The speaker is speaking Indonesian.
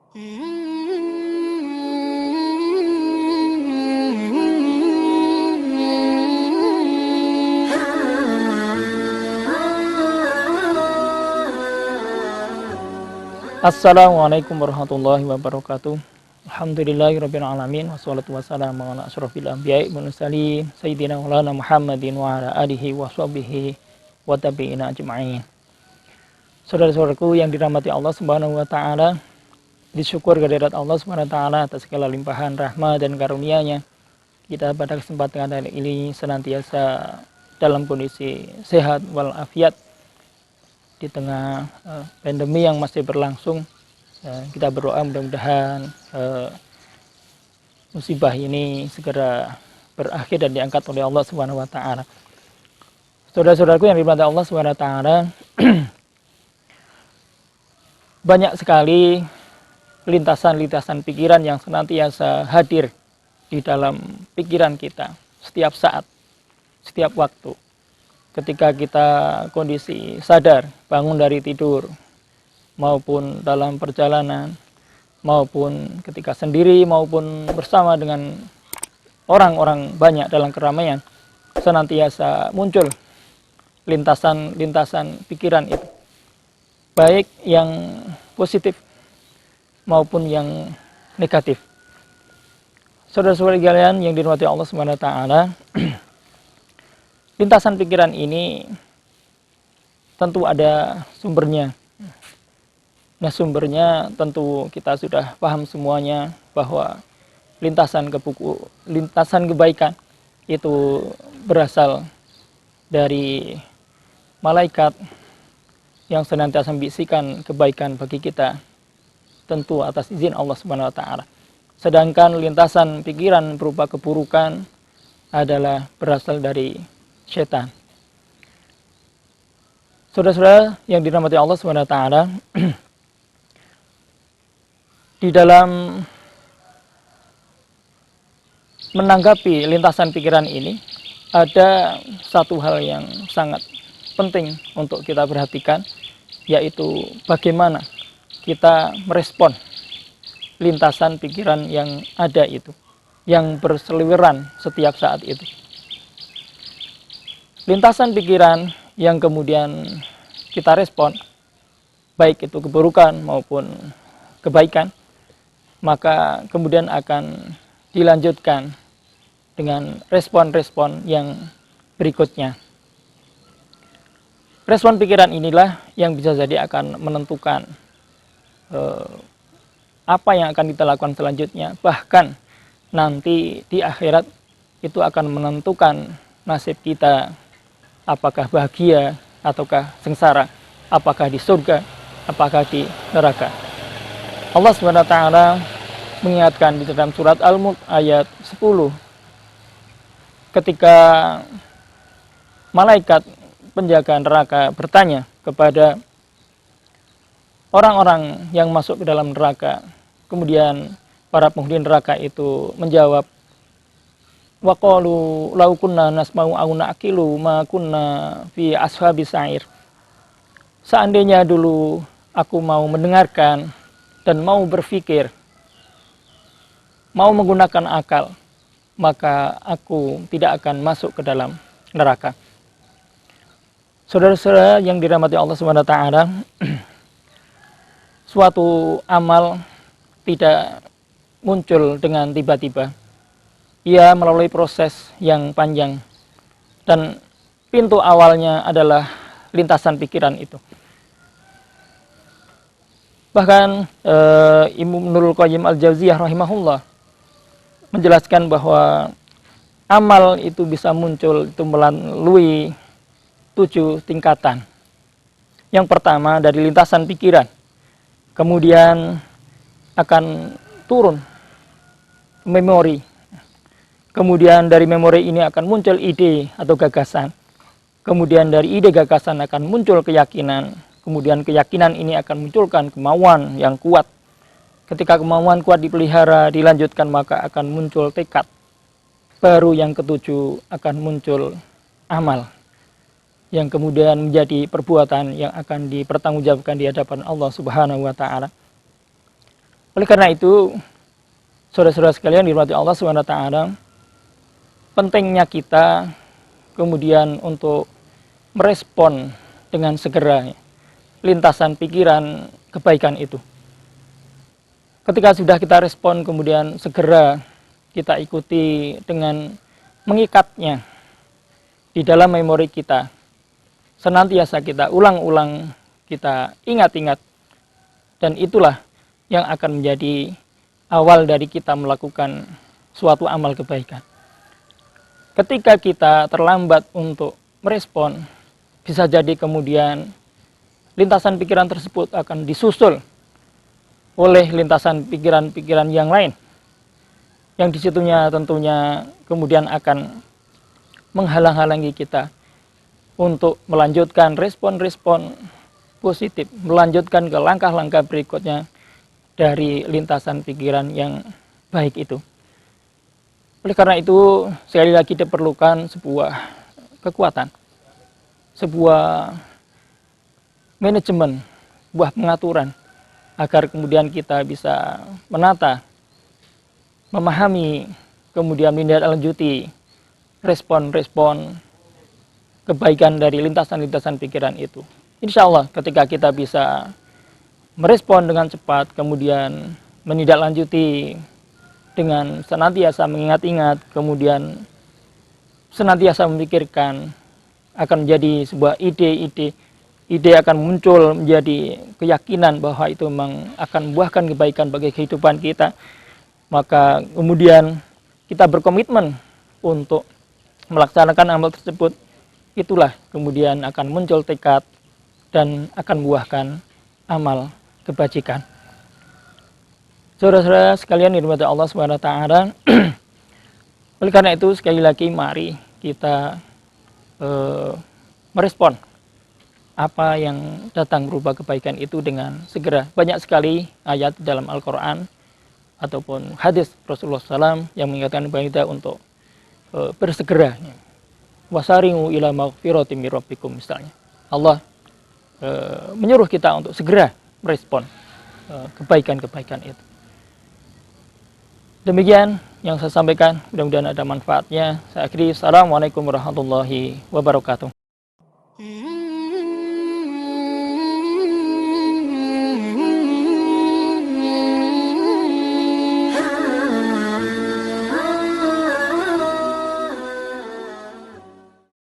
Assalamualaikum warahmatullahi wabarakatuh. Alhamdulillahirabbil alamin wassalatu wassalamu ala asyrofil anbiya'i wal mursalin sayyidina maulana Muhammadin wa ala alihi washabihi wa tabi'ina ajma'in. Saudara-saudaraku yang dirahmati Allah Subhanahu wa taala, disyukur kehadirat Allah Subhanahu wa taala atas segala limpahan rahmat dan karunia-Nya. Kita pada kesempatan kali ini senantiasa dalam kondisi sehat walafiat di tengah pandemi yang masih berlangsung. Kita berdoa mudah-mudahan musibah ini segera berakhir dan diangkat oleh Allah Subhanahu wa taala. Saudara-saudaraku yang dirahmati Allah Subhanahu wa taala, banyak sekali lintasan-lintasan pikiran yang senantiasa hadir di dalam pikiran kita setiap saat, setiap waktu. Ketika kita kondisi sadar, bangun dari tidur, maupun dalam perjalanan, maupun ketika sendiri, maupun bersama dengan orang-orang banyak dalam keramaian, senantiasa muncul lintasan-lintasan pikiran itu, baik yang positif maupun yang negatif. Saudara-saudari kalian yang dirahmati Allah Subhanahu wa taala, lintasan pikiran ini tentu ada sumbernya. Nah, sumbernya tentu kita sudah paham semuanya bahwa lintasan kebaikan itu berasal dari malaikat yang senantiasa membisikkan kebaikan bagi kita, tentu atas izin Allah Subhanahu wa taala. Sedangkan lintasan pikiran berupa keburukan adalah berasal dari setan. Saudara-saudara yang dirahmati Allah Subhanahu wa taala, di dalam menanggapi lintasan pikiran ini, ada satu hal yang sangat penting untuk kita perhatikan, yaitu bagaimana kita merespon lintasan pikiran yang ada itu, yang berseliweran setiap saat itu. Lintasan pikiran yang kemudian kita respon, baik itu keburukan maupun kebaikan, maka kemudian akan dilanjutkan dengan respon-respon yang berikutnya. Respon pikiran inilah yang bisa jadi akan menentukan apa yang akan kita lakukan selanjutnya. Bahkan nanti di akhirat itu akan menentukan nasib kita, apakah bahagia ataukah sengsara, apakah di surga, apakah di neraka. Allah Subhanahu wa taala mengingatkan di dalam surat Al-Mulk ayat 10, ketika malaikat penjaga neraka bertanya kepada orang-orang yang masuk ke dalam neraka, kemudian para penghuni neraka itu menjawab, wa qalu law kunna nasma'u aw na'qilu ma kunna fi ashabis sa'ir. Seandainya dulu aku mau mendengarkan dan mau berpikir, mau menggunakan akal, maka aku tidak akan masuk ke dalam neraka. Saudara-saudara yang dirahmati Allah Subhanahu wa taala, suatu amal tidak muncul dengan tiba-tiba. Ia melalui proses yang panjang, dan pintu awalnya adalah lintasan pikiran itu. Bahkan Ibnul Qayyim Al-Jauziyah rahimahullah menjelaskan bahwa amal itu bisa muncul itu melalui 7 tingkatan. Yang pertama dari lintasan pikiran, kemudian akan turun memori, kemudian dari memori ini akan muncul ide atau gagasan, kemudian dari ide gagasan akan muncul keyakinan, kemudian keyakinan ini akan munculkan kemauan yang kuat. Ketika kemauan kuat dipelihara, dilanjutkan, maka akan muncul tekad. Baru yang ketujuh akan muncul amal, yang kemudian menjadi perbuatan yang akan dipertanggungjawabkan di hadapan Allah Subhanahu wa taala. Oleh karena itu, saudara-saudara sekalian dirahmati Allah Subhanahu wa taala, pentingnya kita kemudian untuk merespon dengan segera lintasan pikiran kebaikan itu. Ketika sudah kita respon, kemudian segera kita ikuti dengan mengikatnya di dalam memori kita. Senantiasa kita ulang-ulang, kita ingat-ingat. Dan itulah yang akan menjadi awal dari kita melakukan suatu amal kebaikan. Ketika kita terlambat untuk merespon, bisa jadi kemudian lintasan pikiran tersebut akan disusul oleh lintasan pikiran-pikiran yang lain, yang disitunya tentunya kemudian akan menghalang-halangi kita untuk melanjutkan respon-respon positif, melanjutkan ke langkah-langkah berikutnya dari lintasan pikiran yang baik itu. Oleh karena itu, sekali lagi diperlukan sebuah kekuatan, sebuah manajemen, sebuah pengaturan, agar kemudian kita bisa menata, memahami, kemudian menindaklanjuti respon-respon kebaikan dari lintasan-lintasan pikiran itu. Insya Allah ketika kita bisa merespon dengan cepat, kemudian menindaklanjuti dengan senantiasa mengingat-ingat, kemudian senantiasa memikirkan, akan menjadi sebuah ide akan muncul menjadi keyakinan bahwa itu memang akan membuahkan kebaikan bagi kehidupan kita. Maka kemudian kita berkomitmen untuk melaksanakan amal tersebut. Itulah kemudian akan muncul tekad dan akan membuahkan amal kebajikan. Saudara-saudara sekalian dirahmati Allah Subhanahu wa taala. Oleh karena itu sekali lagi mari kita merespon apa yang datang berupa kebaikan itu dengan segera. Banyak sekali ayat dalam Al-Quran ataupun hadis Rasulullah SAW yang mengingatkan kita untuk bersegera. Wasari'u ila maghfiratin min rabbikum misalnya. Allah menyuruh kita untuk segera merespon kebaikan-kebaikan itu. Demikian yang saya sampaikan, mudah-mudahan ada manfaatnya. Saya akhiri. Assalamualaikum warahmatullahi wabarakatuh.